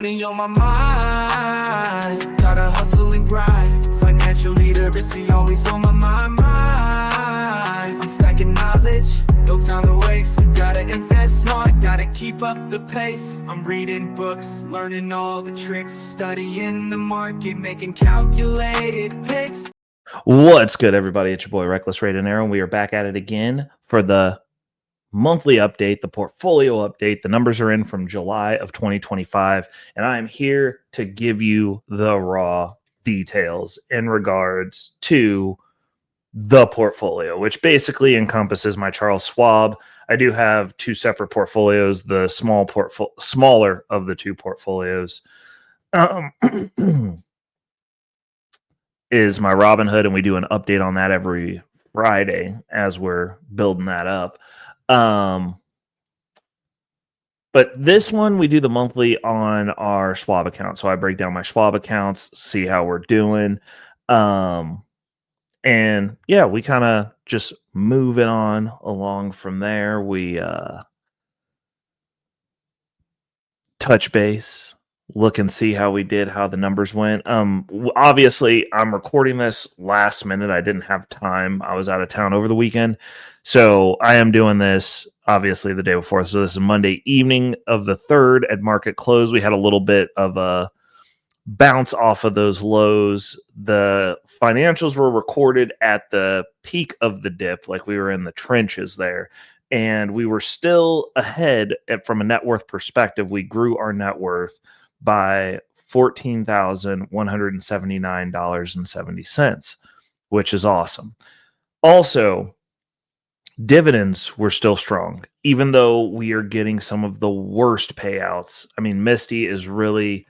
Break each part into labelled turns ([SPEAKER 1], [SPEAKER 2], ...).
[SPEAKER 1] money on my mind. Gotta hustle and grind. Financial literacy always on my mind. I'm stacking knowledge, no time to waste. Gotta invest smart, gotta keep up the pace. I'm reading books, learning all the tricks, studying the market, making calculated picks.
[SPEAKER 2] What's good, everybody? It's your boy Reckless Raid and Arrow. We are back at it again for the monthly update, the portfolio update. The numbers are in from July of 2025, and I am here to give you the raw details in regards to the portfolio, which basically encompasses my Charles Schwab. I do have two separate portfolios, the smaller of the two portfolios is my Robinhood, and we do an update on that every Friday as we're building that up. But this one, we do the monthly on our Schwab account. So I break down my Schwab accounts, see how we're doing. And yeah, we kind of just move it on along from there. We touch base, look and see how we did, how the numbers went. Obviously, I'm recording this last minute. I didn't have time. I was out of town over the weekend. So I am doing this obviously the day before. So this is Monday evening of the 3rd at market close. We had a little bit of a bounce off of those lows. The financials were recorded at the peak of the dip, like we were in the trenches there. And we were still ahead from a net worth perspective. We grew our net worth by $14,179.70, which is awesome. Also, dividends were still strong, even though we are getting some of the worst payouts. I mean, Misty is really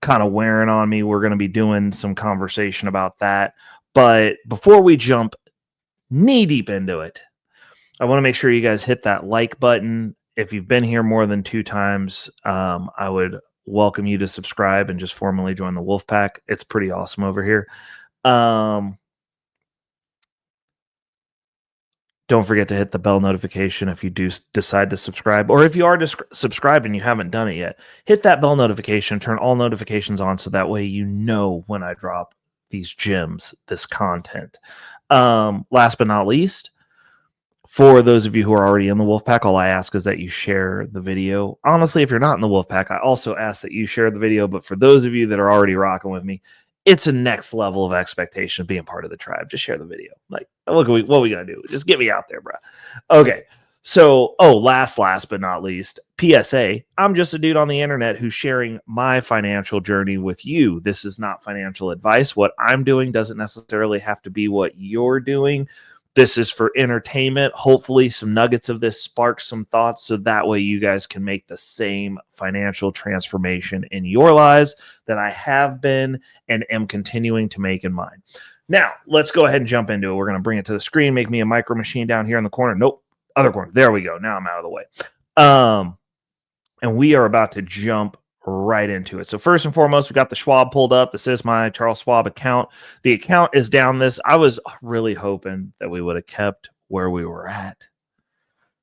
[SPEAKER 2] kind of wearing on me. We're going to be doing some conversation about that. But before we jump knee deep into it, I want to make sure you guys hit that like button. If you've been here more than 2 times, I would welcome you to subscribe and just formally join the Wolf Pack. It's pretty awesome over here. Don't forget to hit the bell notification if you do decide to subscribe, or if you are subscribed and you haven't done it yet, hit that bell notification, turn all notifications on, so that way you know when I drop these gems, this content. Last but not least, for those of you who are already in the Wolfpack, all I ask is that you share the video. Honestly, if you're not in the Wolfpack, I also ask that you share the video. But for those of you that are already rocking with me, it's a next level of expectation of being part of the tribe. Just share the video. Like, look, what we gonna do? Just get me out there, bro. Okay. So, last but not least, PSA. I'm just a dude on the internet who's sharing my financial journey with you. This is not financial advice. What I'm doing doesn't necessarily have to be what you're doing. This is for entertainment. Hopefully some nuggets of this spark some thoughts, so that way you guys can make the same financial transformation in your lives that I have been and am continuing to make in mine. Now, let's go ahead and jump into it. We're going to bring it to the screen, make me a micro machine down here in the corner. Nope, other corner. There we go. Now I'm out of the way. And we are about to jump right into it. So first and foremost, we got the Schwab pulled up. This is my Charles Schwab account. The account is down this. I was really hoping that we would have kept where we were at,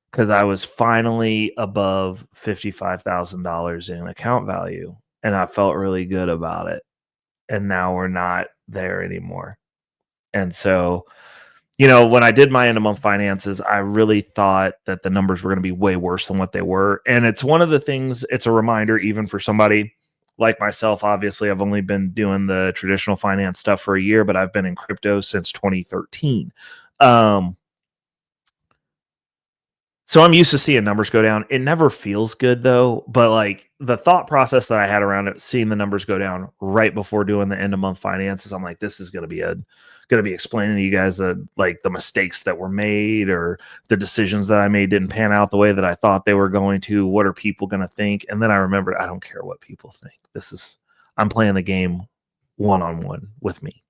[SPEAKER 2] because I was finally above $55,000 in account value, and I felt really good about it. And now we're not there anymore. And so, when I did my end of month finances, I really thought that the numbers were going to be way worse than what they were. And it's one of the things, it's a reminder, even for somebody like myself. Obviously, I've only been doing the traditional finance stuff for a year, but I've been in crypto since 2013. So I'm used to seeing numbers go down. It never feels good though, but like the thought process that I had around it, seeing the numbers go down right before doing the end of month finances, I'm like, this is going to be explaining to you guys the mistakes that were made, or the decisions that I made didn't pan out the way that I thought they were going to. What are people going to think? And then I remembered, I don't care what people think. I'm playing the game one-on-one with me.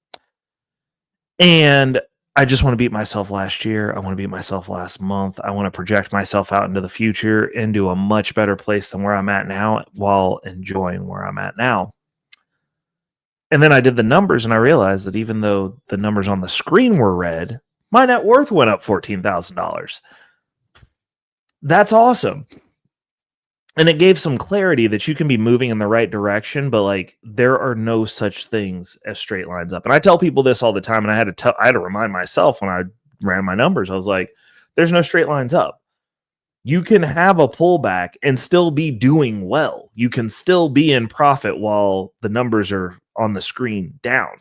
[SPEAKER 2] And I just want to beat myself last year. I want to beat myself last month. I want to project myself out into the future, into a much better place than where I'm at now, while enjoying where I'm at now. And then I did the numbers, and I realized that even though the numbers on the screen were red, my net worth went up $14,000. That's awesome. And it gave some clarity that you can be moving in the right direction, but like there are no such things as straight lines up. And I tell people this all the time, and I had to remind myself when I ran my numbers. I was like, there's no straight lines up. You can have a pullback and still be doing well. You can still be in profit while the numbers are on the screen down.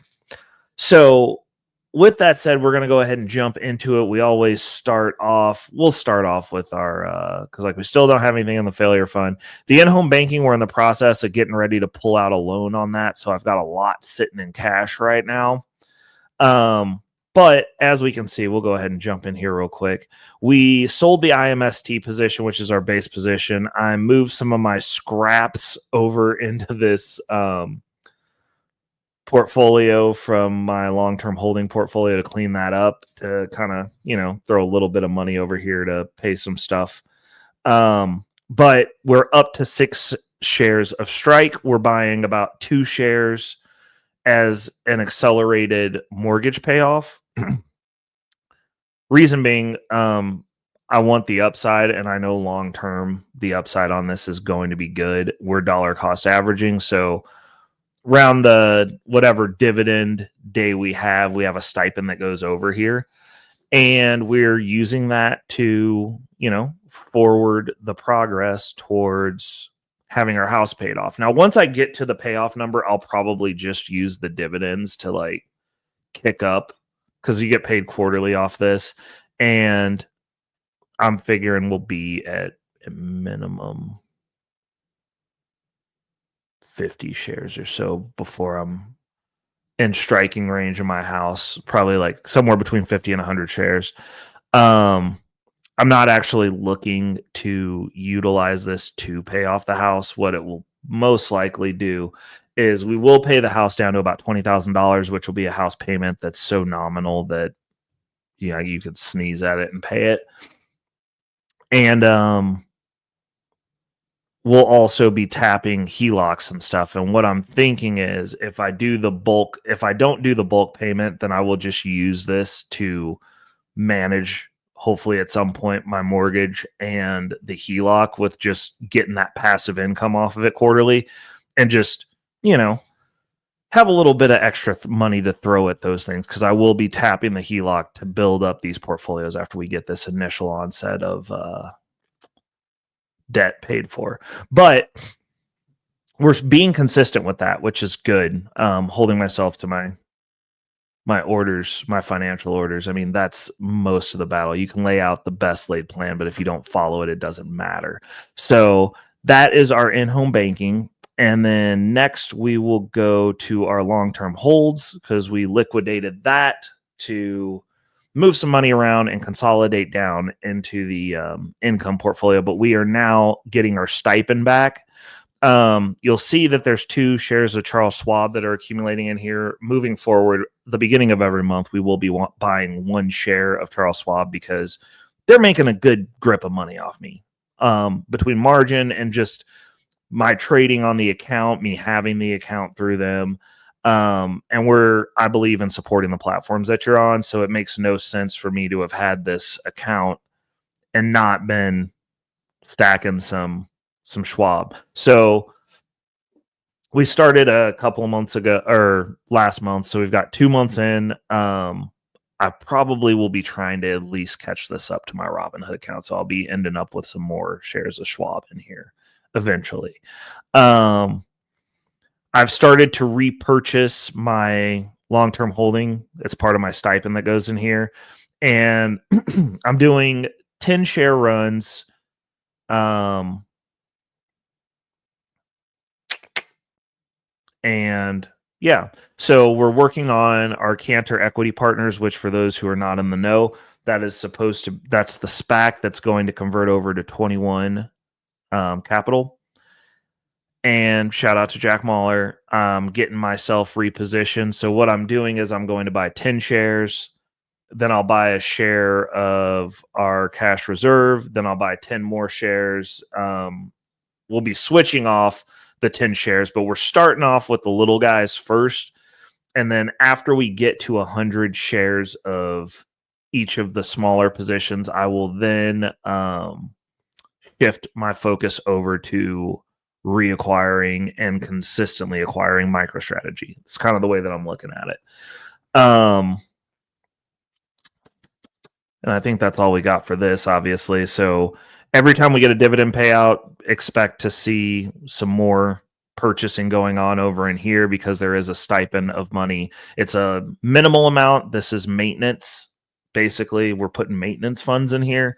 [SPEAKER 2] So with that said, we're going to go ahead and jump into it. We'll start off with our, because like we still don't have anything in the failure fund. The in-home banking, we're in the process of getting ready to pull out a loan on that. So I've got a lot sitting in cash right now. But as we can see, we'll go ahead and jump in here real quick. We sold the IMST position, which is our base position. I moved some of my scraps over into this, portfolio from my long-term holding portfolio to clean that up, to kind of, throw a little bit of money over here to pay some stuff. But we're up to 6 shares of Strike. We're buying about 2 shares as an accelerated mortgage payoff. Reason being, I want the upside, and I know long-term the upside on this is going to be good. We're dollar cost averaging, so around the whatever dividend day we have a stipend that goes over here, and we're using that to, forward the progress towards having our house paid off. Now, once I get to the payoff number, I'll probably just use the dividends to like kick up, because you get paid quarterly off this, and I'm figuring we'll be at a minimum 50 shares or so before I'm in striking range of my house, probably like somewhere between 50 and 100 shares. I'm not actually looking to utilize this to pay off the house. What it will most likely do is we will pay the house down to about $20,000, which will be a house payment that's so nominal that you could sneeze at it and pay it. And we'll also be tapping HELOCs and stuff. And what I'm thinking is, if I don't do the bulk payment, then I will just use this to manage, hopefully at some point, my mortgage and the HELOC, with just getting that passive income off of it quarterly, and just, have a little bit of extra money to throw at those things, because I will be tapping the HELOC to build up these portfolios after we get this initial onset of debt paid for. But we're being consistent with that, which is good. Holding myself to my orders, my financial orders. I mean, that's most of the battle. You can lay out the best laid plan, but if you don't follow it, it doesn't matter. So that is our in-home banking. And then next we will go to our long-term holds, because we liquidated that to move some money around and consolidate down into the income portfolio. But we are now getting our stipend back. You'll see that there's 2 shares of Charles Schwab that are accumulating in here. Moving forward, the beginning of every month, we will be buying 1 share of Charles Schwab, because they're making a good grip of money off me, between margin and just my trading on the account, me having the account through them. And I believe in supporting the platforms that you're on. So it makes no sense for me to have had this account and not been stacking some Schwab. So we started a couple of months ago, or last month. So we've got 2 months in. I probably will be trying to at least catch this up to my Robinhood account. So I'll be ending up with some more shares of Schwab in here eventually. I've started to repurchase my long-term holding. It's part of my stipend that goes in here. And I'm doing 10 share runs. And yeah, so we're working on our Cantor Equity Partners, which, for those who are not in the know, that's the SPAC that's going to convert over to 21 Capital. And shout out to Jack Mahler. Getting myself repositioned. So what I'm doing is I'm going to buy 10 shares. Then I'll buy a share of our cash reserve. Then I'll buy 10 more shares. We'll be switching off the 10 shares, but we're starting off with the little guys first. And then after we get to 100 shares of each of the smaller positions, I will then shift my focus over to reacquiring and consistently acquiring MicroStrategy. It's kind of the way that I'm looking at it. And I think that's all we got for this, obviously. So every time we get a dividend payout, expect to see some more purchasing going on over in here because there is a stipend of money. It's a minimal amount. This is maintenance. Basically, we're putting maintenance funds in here,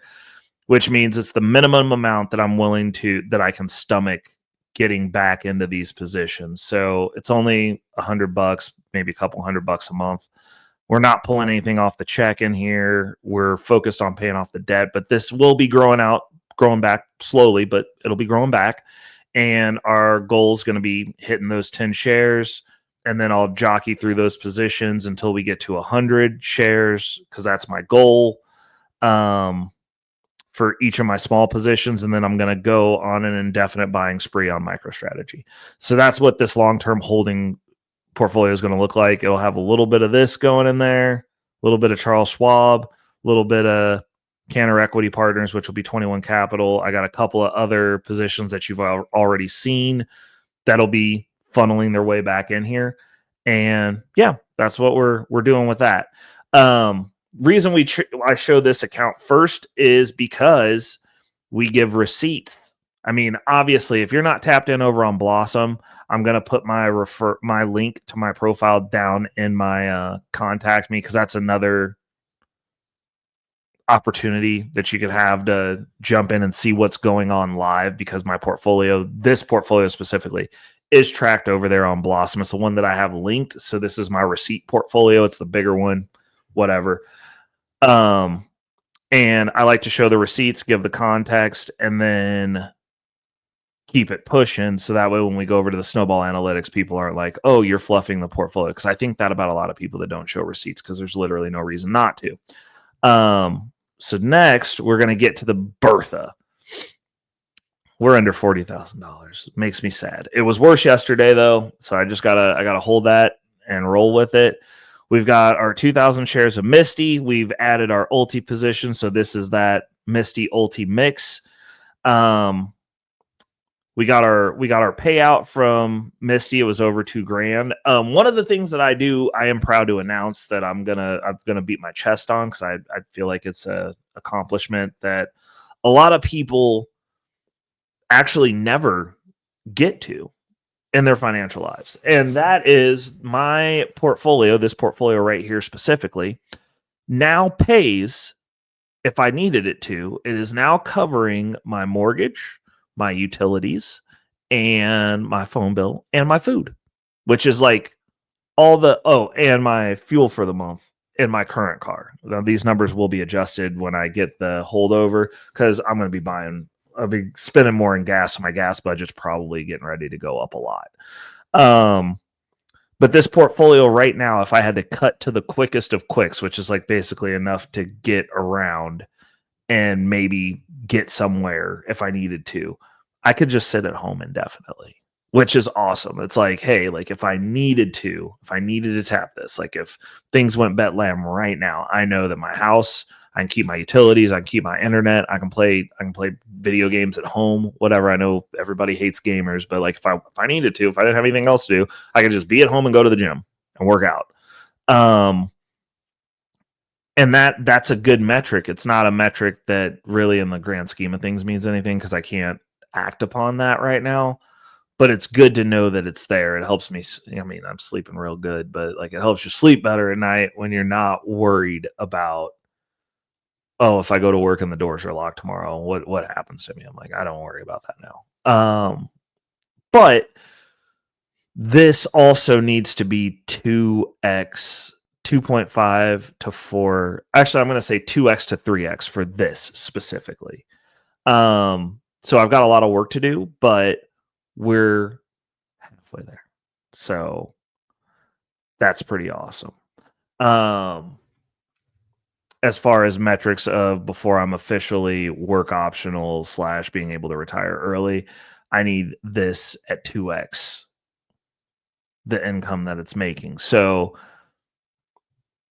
[SPEAKER 2] which means it's the minimum amount that I'm willing to, that I can stomach getting back into these positions. So it's only $100, maybe a couple $100 a month. We're not pulling anything off the check in here. We're focused on paying off the debt, but this will be growing back slowly, but it'll be growing back. And our goal is going to be hitting those 10 shares. And then I'll jockey through those positions until we get to 100 shares, because that's my goal for each of my small positions. And then I'm going to go on an indefinite buying spree on MicroStrategy. So that's what this long-term holding portfolio is going to look like. It'll have a little bit of this going in there, a little bit of Charles Schwab, a little bit of Cantor Equity Partners, which will be 21 Capital. I got a couple of other positions that you've already seen that'll be funneling their way back in here. And yeah, that's what we're doing with that. Reason I show this account first is because we give receipts. I mean, obviously, if you're not tapped in over on Blossom, I'm going to put my link to my profile down in my contact me, because that's another opportunity that you could have to jump in and see what's going on live, because my portfolio, this portfolio specifically, is tracked over there on Blossom. It's the one that I have linked. So this is my receipt portfolio. It's the bigger one, whatever. And I like to show the receipts, give the context, and then keep it pushing. So that way, when we go over to the snowball analytics, people aren't like, oh, you're fluffing the portfolio. Because I think that about a lot of people that don't show receipts, because there's literally no reason not to. So next, we're going to get to the Bertha. We're under $40,000. Makes me sad. It was worse yesterday, though. So I gotta hold that and roll with it. We've got our 2,000 shares of Misty. We've added our Ulti position. So this is that Misty Ulti mix. We got our payout from Misty. It was over $2,000. One of the things that I do, I am proud to announce that I'm gonna beat my chest on, because I feel like it's a accomplishment that a lot of people actually never get to in their financial lives. And that is my portfolio, this portfolio right here specifically, now pays, if I needed it to, it is now covering my mortgage, my utilities, and my phone bill, and my food, which is like and my fuel for the month in my current car. Now, these numbers will be adjusted when I get the holdover, because I'm going to be I'll be spending more in gas. So my gas budget's probably getting ready to go up a lot. But this portfolio right now, if I had to cut to the quickest of quicks, which is like basically enough to get around and maybe get somewhere if I needed to, I could just sit at home indefinitely, which is awesome. It's like, hey, like if I needed to tap this, like if things went bet-lam right now, I know that my house, I can keep my utilities, I can keep my internet, I can play video games at home, whatever. I know everybody hates gamers, but like if I needed to, if I didn't have anything else to do, I could just be at home and go to the gym and work out. And that's a good metric. It's not a metric that really in the grand scheme of things means anything, because I can't act upon that right now. But it's good to know that it's there. It helps me. I mean, I'm sleeping real good, but like it helps you sleep better at night when you're not worried about, oh, if I go to work and the doors are locked tomorrow, what happens to me? I'm like, I don't worry about that now. But this also needs to be 2x, 2.5 to 4. Actually, I'm going to say 2x to 3x for this specifically. So I've got a lot of work to do, but we're halfway there. So that's pretty awesome. As far as metrics of before I'm officially work optional / being able to retire early, I need this at 2x the income that it's making. So,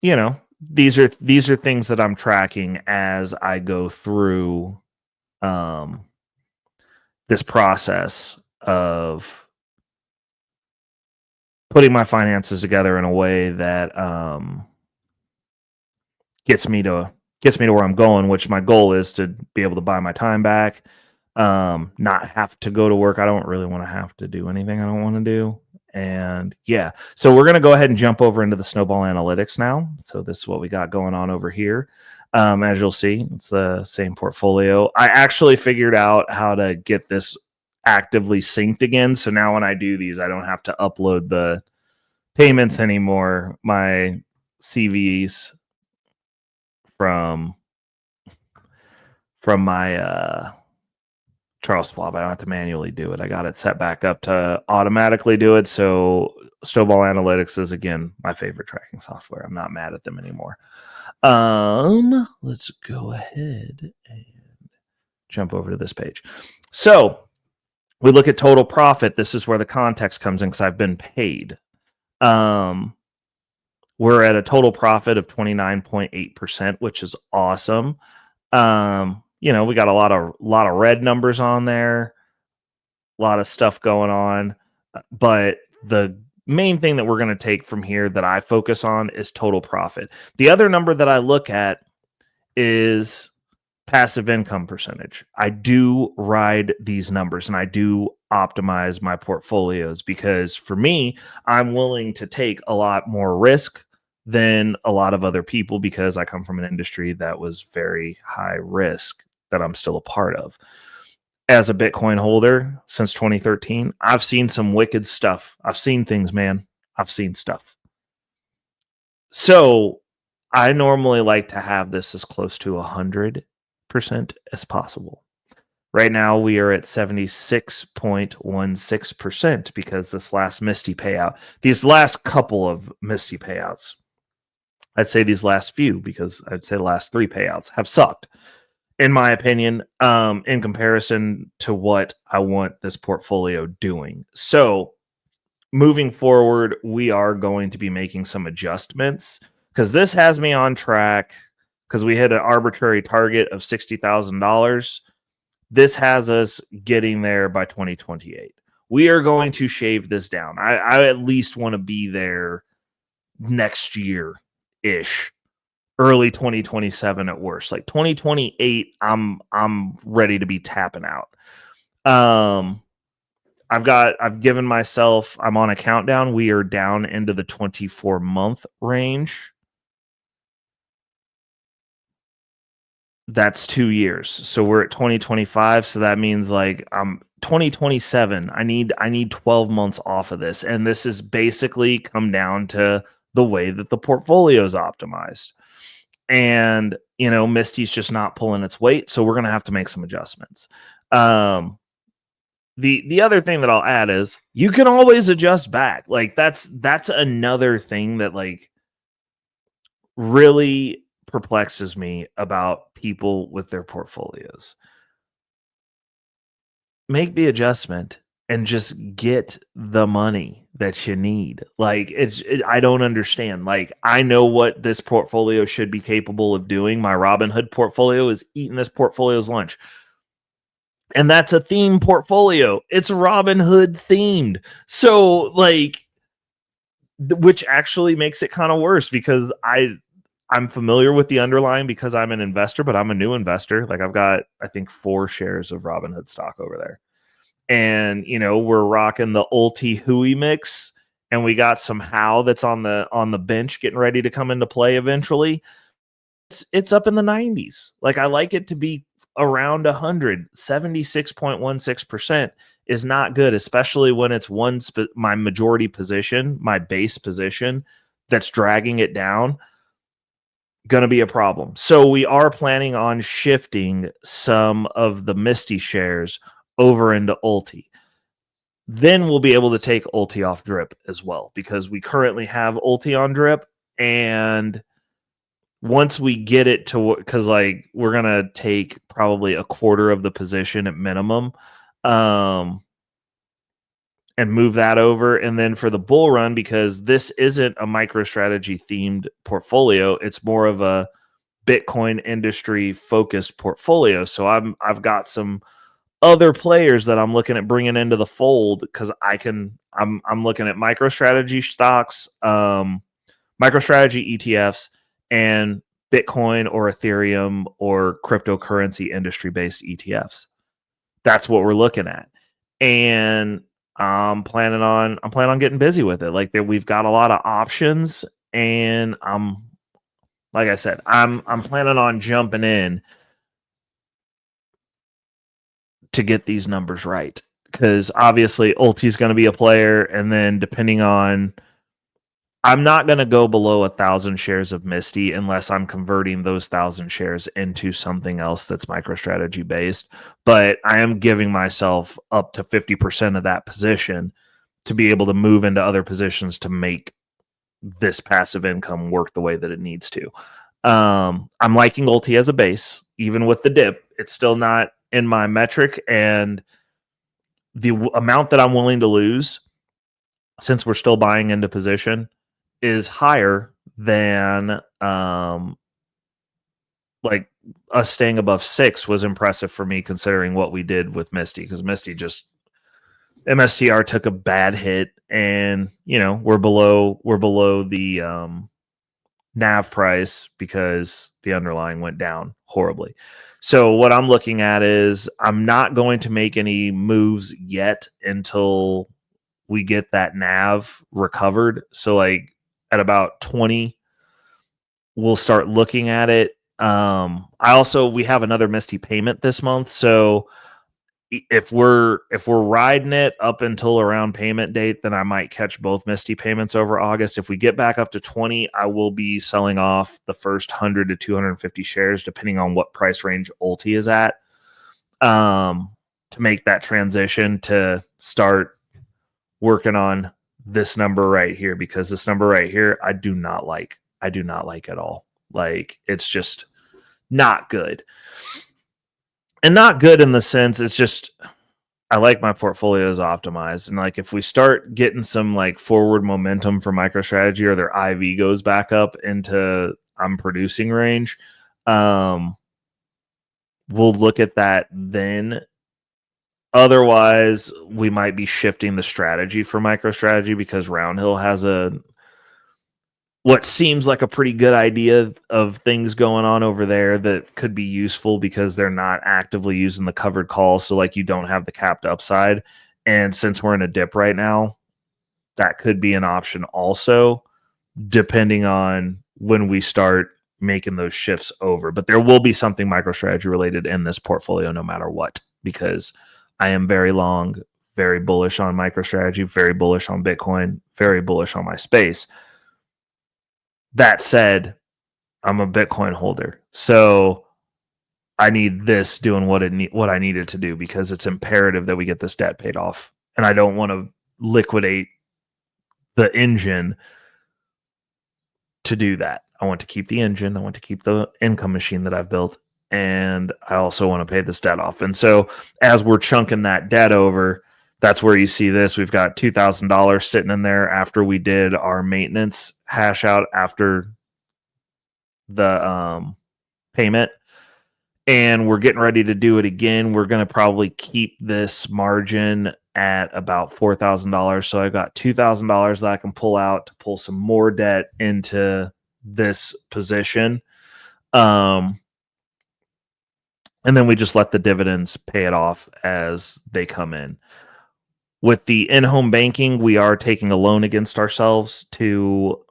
[SPEAKER 2] you know, these are things that I'm tracking as I go through this process of putting my finances together in a way that gets me to where I'm going, which my goal is to be able to buy my time back, not have to go to work. I don't really want to have to do anything I don't want to do. And yeah, so we're going to go ahead and jump over into the Snowball Analytics now. So this is what we got going on over here. As you'll see, it's the same portfolio. I actually figured out how to get this actively synced again. So now when I do these, I don't have to upload the payments anymore. My CVs from my Charles Schwab, I don't have to manually do it. I got it set back up to automatically do it. So Snowball Analytics is, again, my favorite tracking software. I'm not mad at them anymore. Let's go ahead and jump over to this page. So we look at total profit. This is where the context comes in because I've been paid. We're at a total profit of 29.8%, which is awesome. We got a lot of red numbers on there, a lot of stuff going on, but the main thing that we're going to take from here that I focus on is total profit. The other number that I look at is passive income percentage. I do ride these numbers and I do optimize my portfolios because for me, I'm willing to take a lot more risk than a lot of other people because I come from an industry that was very high risk that I'm still a part of. As a Bitcoin holder since 2013, I've seen some wicked stuff. I've seen things, man. I've seen stuff. So I normally like to have this as close to 100% as possible. Right now, we are at 76.16% because this last Misty payout, these last couple of Misty payouts, I'd say these last few, because I'd say the last 3 payouts have sucked, in my opinion, in comparison to what I want this portfolio doing. So moving forward, we are going to be making some adjustments because this has me on track because we hit an arbitrary target of $60,000. This has us getting there by 2028. We are going to shave this down. I at least want to be there next year-ish. Early 2027 at worst. Like 2028, I'm ready to be tapping out. I've given myself, I'm on a countdown. We are down into the 24-month range. That's 2 years. So we're at 2025. So that means like 2027. I need 12 months off of this. And this is basically come down to the way that the portfolio is optimized. And, Misty's just not pulling its weight. So we're going to have to make some adjustments. The other thing that I'll add is you can always adjust back. Like that's another thing that like really perplexes me about people with their portfolios. Make the adjustment and just get the money that you need. Like I don't understand. Like I know what this portfolio should be capable of doing. My Robinhood portfolio is eating this portfolio's lunch. And that's a theme portfolio. It's Robinhood themed. So like, which actually makes it kind of worse because I'm familiar with the underlying because I'm an investor, but I'm a new investor. Like I've got, I think 4 shares of Robinhood stock over there. And, we're rocking the Ulti Hui mix and we got some How that's on the bench getting ready to come into play eventually. It's up in the 90s. Like I like it to be around 100. 76.16% is not good, especially when it's my majority position, my base position that's dragging it down. Going to be a problem. So we are planning on shifting some of the Misty shares over into Ulti. Then we'll be able to take Ulti off drip as well because we currently have Ulti on drip. And once we get it to, because like we're going to take probably a quarter of the position at minimum and move that over. And then for the bull run, because this isn't a MicroStrategy themed portfolio, it's more of a Bitcoin industry focused portfolio. So I've got some other players that I'm looking at bringing into the fold, because I'm looking at MicroStrategy stocks, MicroStrategy ETFs, and Bitcoin or Ethereum or cryptocurrency industry based ETFs. That's what we're looking at. And I'm planning on getting busy with it. Like, we've got a lot of options, and like I said, I'm planning on jumping in to get these numbers right, because obviously Ulti's going to be a player, and then depending on, I'm not going to go below 1,000 shares of Misty unless I'm converting those 1,000 shares into something else that's MicroStrategy based. But I am giving myself up to 50% of that position to be able to move into other positions to make this passive income work the way that it needs to. I'm liking Ulti as a base, even with the dip. It's still not in my metric, and the amount that I'm willing to lose, since we're still buying into position, is higher than like us staying above 6 was impressive for me, considering what we did with Misty, because Misty just, MSTR took a bad hit, and we're below the NAV price because the underlying went down horribly. So what I'm looking at is, I'm not going to make any moves yet until we get that NAV recovered. So like at about 20, we'll start looking at it. We have another Misty payment this month. So if we're riding it up until around payment date, then I might catch both Misty payments over August. If we get back up to 20, I will be selling off the first 100 to 250 shares, depending on what price range Ulti is at, to make that transition to start working on this number right here, because this number right here, I do not like at all. Like, it's just not good. And not good in the sense, it's just, I like my portfolios optimized. And like, if we start getting some like forward momentum for MicroStrategy, or their IV goes back up into I'm producing range, we'll look at that then. Otherwise, we might be shifting the strategy for MicroStrategy, because Roundhill has what seems like a pretty good idea of things going on over there that could be useful, because they're not actively using the covered calls. So like, you don't have the capped upside. And since we're in a dip right now, that could be an option also, depending on when we start making those shifts over. But there will be something MicroStrategy related in this portfolio no matter what, because I am very long, very bullish on MicroStrategy, very bullish on Bitcoin, very bullish on my space. That said, I'm a Bitcoin holder, so I need this doing what I need it to do, because it's imperative that we get this debt paid off, and I don't want to liquidate the engine to do that. I want to keep the engine. I want to keep the income machine that I've built, and I also want to pay this debt off. And so, as we're chunking that debt over, that's where you see this. We've got $2,000 sitting in there after we did our maintenance hash out after the payment. And we're getting ready to do it again. We're going to probably keep this margin at about $4,000. So I've got $2,000 that I can pull out to pull some more debt into this position. And then we just let the dividends pay it off as they come in. With the in-home banking, we are taking a loan against ourselves to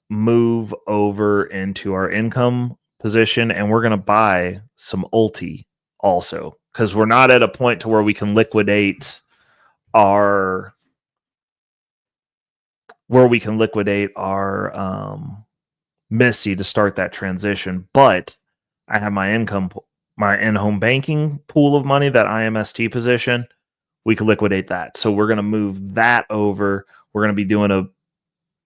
[SPEAKER 2] move over into our income position, and we're going to buy some Ulti also, because we're not at a point to where we can liquidate our Misty to start that transition. But I have my in-home banking pool of money, that IMST position. We could liquidate that. So we're going to move that over. We're going to be doing a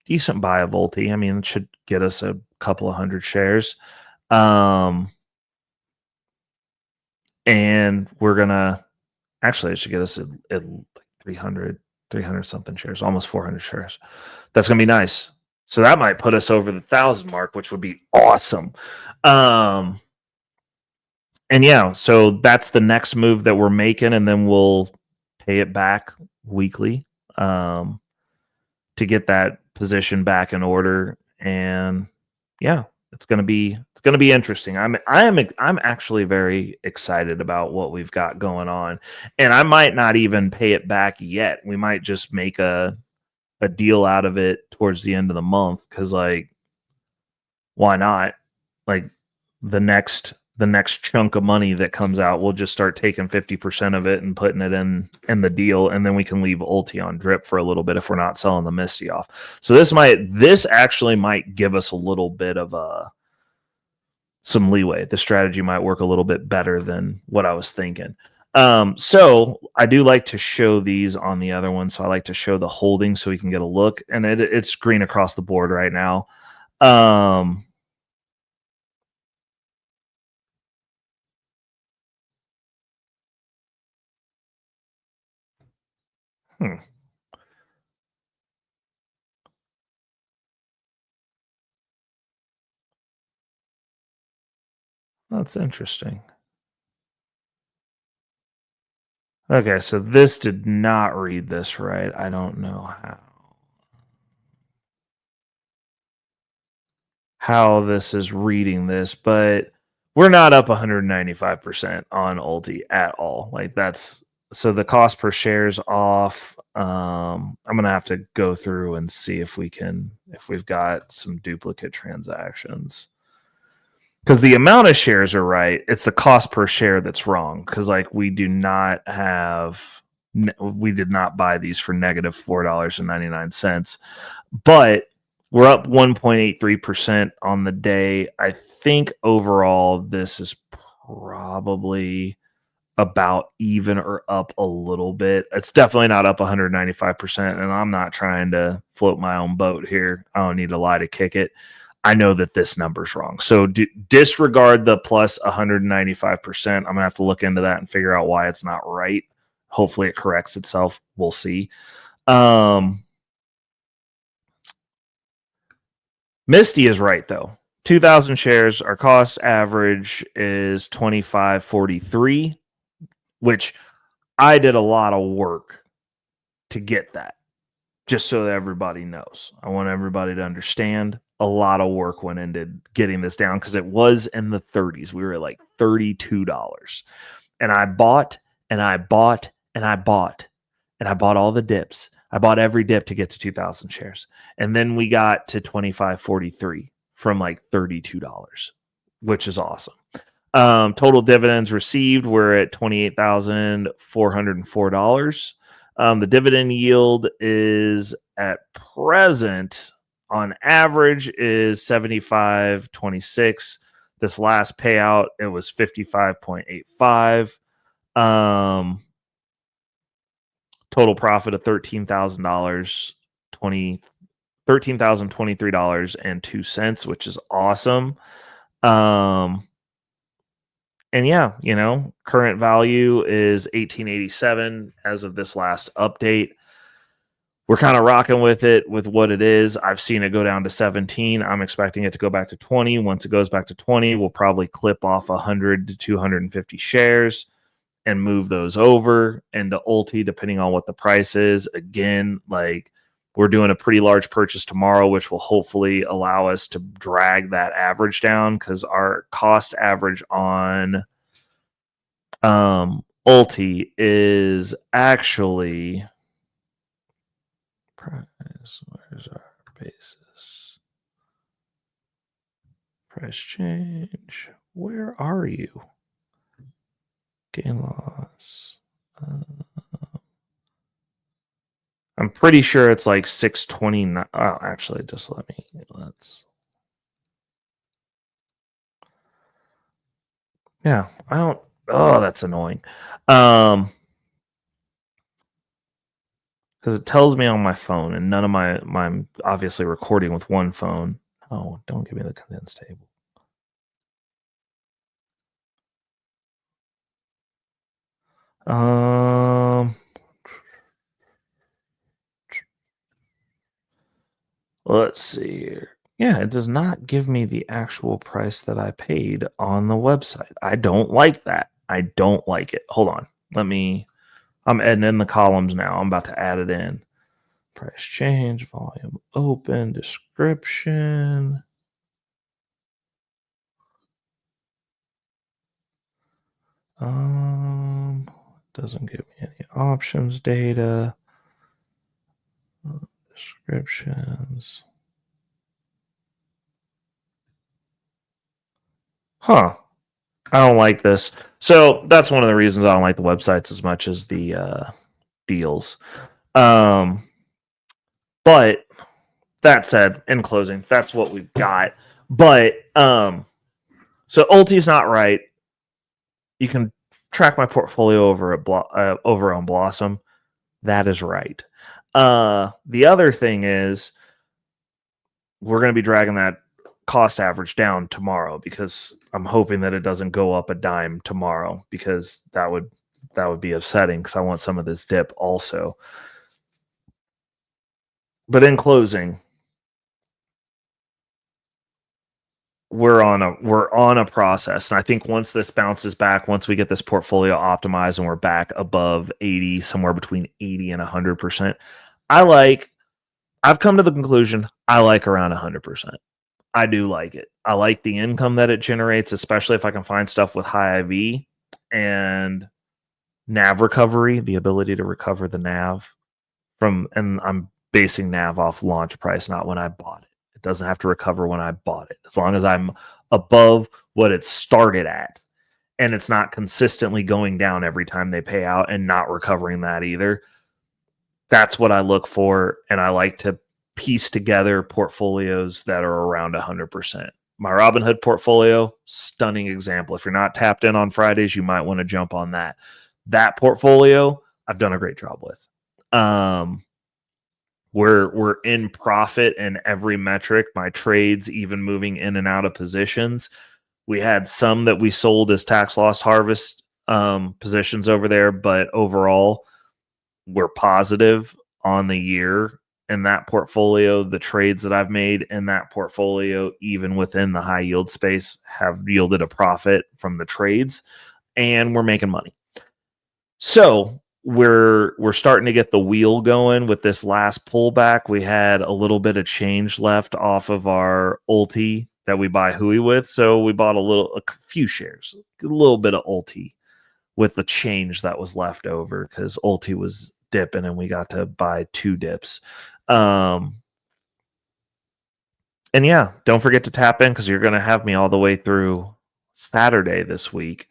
[SPEAKER 2] decent buy of Ulti. I mean, it should get us a couple of 100 shares. And we're going to, actually, it should get us at 300 something shares, almost 400 shares. That's going to be nice. So that might put us over the 1,000 mark, which would be awesome. And yeah, so that's the next move that we're making, and then we'll pay it back weekly to get that position back in order. And yeah, it's gonna be interesting. I'm actually very excited about what we've got going on, and I might not even pay it back yet. We might just make a deal out of it towards the end of the month, because like, why not? Like, the next chunk of money that comes out, we'll just start taking 50% of it and putting it in the deal, and then we can leave Ulti on drip for a little bit if we're not selling the Misty off. So this actually might give us a little bit of some leeway. The strategy might work a little bit better than what I was thinking. So I do like to show these on the other one. So I like to show the holdings so we can get a look, and it's green across the board right now. Hmm. That's interesting. Okay, so this did not read this right. I don't know how this is reading this, but we're not up 195% on Ulti at all. Like, that's so the cost per share is off. I'm gonna have to go through and see if we've got some duplicate transactions. Because the amount of shares are right, it's the cost per share that's wrong. Because like, we did not buy these for negative $4.99, but we're up 1.83% on the day. I think overall this is probably about even or up a little bit. It's definitely not up 195%, and I'm not trying to float my own boat here. I don't need to lie to kick it. I know that this number's wrong. So disregard the plus 195%. I'm going to have to look into that and figure out why it's not right. Hopefully it corrects itself. We'll see. Misty is right, though. 2,000 shares. Our cost average is 25.43, which I did a lot of work to get that. Just so that everybody knows. I want everybody to understand a lot of work went into getting this down, because it was in the 30s. We were at like $32. And I bought and I bought and I bought and I bought all the dips. I bought every dip to get to 2,000 shares. And then we got to 25.43 from like $32, which is awesome. Total dividends received were at $28,404. The dividend yield is at present on average is 75.26. This last payout, it was 55.85. Total profit of $13,023, $13,023.02, which is awesome. And yeah, current value is 1887 as of this last update. We're kind of rocking with it with what it is. I've seen it go down to 17. I'm expecting it to go back to 20. Once it goes back to 20, we'll probably clip off 100 to 250 shares and move those over into Ulti, depending on what the price is. Again, like, we're doing a pretty large purchase tomorrow, which will hopefully allow us to drag that average down, because our cost average on Ulti is actually price. Where's our basis? Price change. Where are you? Gain loss. I'm pretty sure it's like 629. Oh, actually, just let's. Yeah, I don't. Oh, that's annoying. Because it tells me on my phone, and none of I'm obviously recording with one phone. Oh, don't give me the condensed table. Let's see here. Yeah, it does not give me the actual price that I paid on the website. I don't like that. I don't like it. Hold on. I'm adding in the columns now. I'm about to add it in. Price change, volume open, description. Doesn't give me any options data. Descriptions. Huh. I don't like this. So that's one of the reasons I don't like the websites as much as the deals. But that said, in closing, that's what we've got. But so Ulti's not right. You can track my portfolio over at over on Blossom. That is right. The other thing is we're going to be dragging that cost average down tomorrow because I'm hoping that it doesn't go up a dime tomorrow because that would be upsetting because I want some of this dip also. But in closing, we're on a process, and I think once this bounces back, once we get this portfolio optimized and we're back above 80, somewhere between 80 and 100%, I've come to the conclusion I like around 100%. I do like it. I like the income that it generates, especially if I can find stuff with high IV and NAV recovery, the ability to recover the NAV and I'm basing NAV off launch price, not when I bought it. It doesn't have to recover when I bought it. As long as I'm above what it started at and it's not consistently going down every time they pay out and not recovering that either. That's what I look for. And I like to piece together portfolios that are around 100%. My Robinhood portfolio, stunning example. If you're not tapped in on Fridays, you might want to jump on that. That portfolio, I've done a great job with. We're in profit in every metric. My trades, even moving in and out of positions. We had some that we sold as tax loss harvest positions over there, but overall, we're positive on the year in that portfolio. The trades that I've made in that portfolio, even within the high yield space, have yielded a profit from the trades, and we're making money. So we're starting to get the wheel going with this last pullback. We had a little bit of change left off of our Ulti that we buy Hui with, so we bought a few shares, a little bit of Ulti with the change that was left over because Ulti was dipping and we got to buy 2 dips. And yeah, don't forget to tap in because you're going to have me all the way through Saturday this week.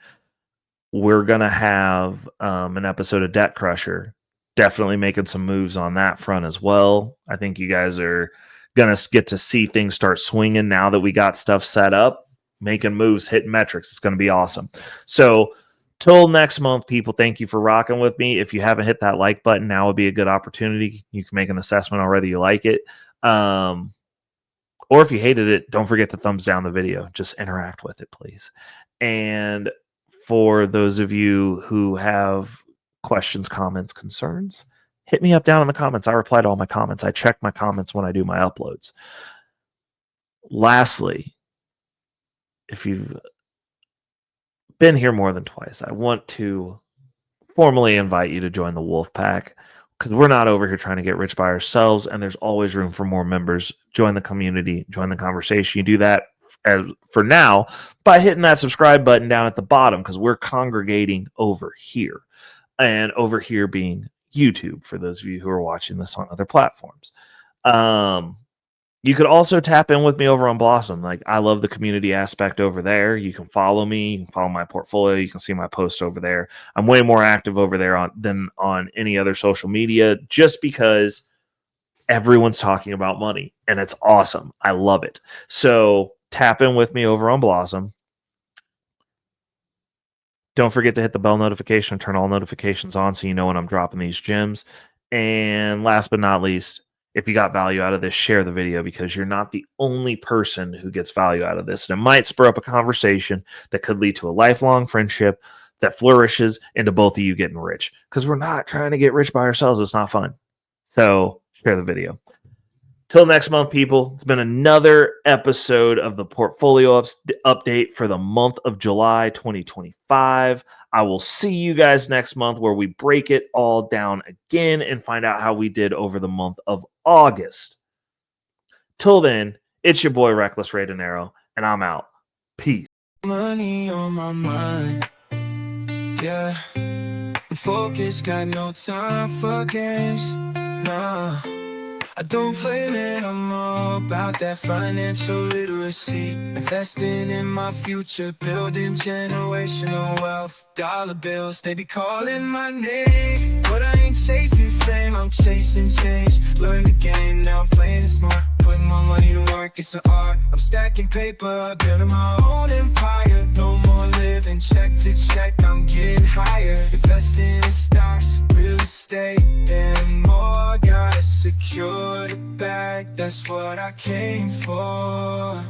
[SPEAKER 2] We're going to have an episode of Debt Crusher, definitely making some moves on that front as well. I think you guys are going to get to see things start swinging now that we got stuff set up, making moves, hitting metrics. It's going to be awesome. So till next month, people, thank you for rocking with me. If you haven't hit that like button, now would be a good opportunity. You can make an assessment on whether you like it. Or if you hated it, don't forget to thumbs down the video. Just interact with it, please. And for those of you who have questions, comments, concerns, hit me up down in the comments. I reply to all my comments. I check my comments when I do my uploads. Lastly, if you've been here more than twice, I want to formally invite you to join the Wolf Pack because we're not over here trying to get rich by ourselves, and there's always room for more members. Join the community, join the conversation. You do that for now by hitting that subscribe button down at the bottom because we're congregating over here, and over here being YouTube for those of you who are watching this on other platforms. You could also tap in with me over on Blossom. Like, I love the community aspect over there. You can follow me, you can follow my portfolio, you can see my posts over there. I'm way more active over there than on any other social media just because everyone's talking about money and it's awesome. I love it. So tap in with me over on Blossom. Don't forget to hit the bell notification, turn all notifications on so you know when I'm dropping these gems. And last but not least, if you got value out of this, share the video because you're not the only person who gets value out of this. And it might spur up a conversation that could lead to a lifelong friendship that flourishes into both of you getting rich. Because we're not trying to get rich by ourselves. It's not fun. So share the video. Till next month, people, it's been another episode of the portfolio update for the month of July 2025. I will see you guys next month where we break it all down again and find out how we did over the month of August. Till then, it's your boy Reckless Raidenero, and I'm out. Peace.
[SPEAKER 1] Money on my mind, yeah. Focus, got no time for games, nah. I don't play it, I'm all about that financial literacy. Investing in my future, building generational wealth. Dollar bills, they be calling my name, but I ain't chasing fame, I'm chasing change. Learn the game, now I'm playing it smart. Putting my money to work, it's an art. I'm stacking paper, building my own empire. No more living check to check, I'm getting higher. Investing in stocks, real estate, and more. Gotta secure the bag, that's what I came for.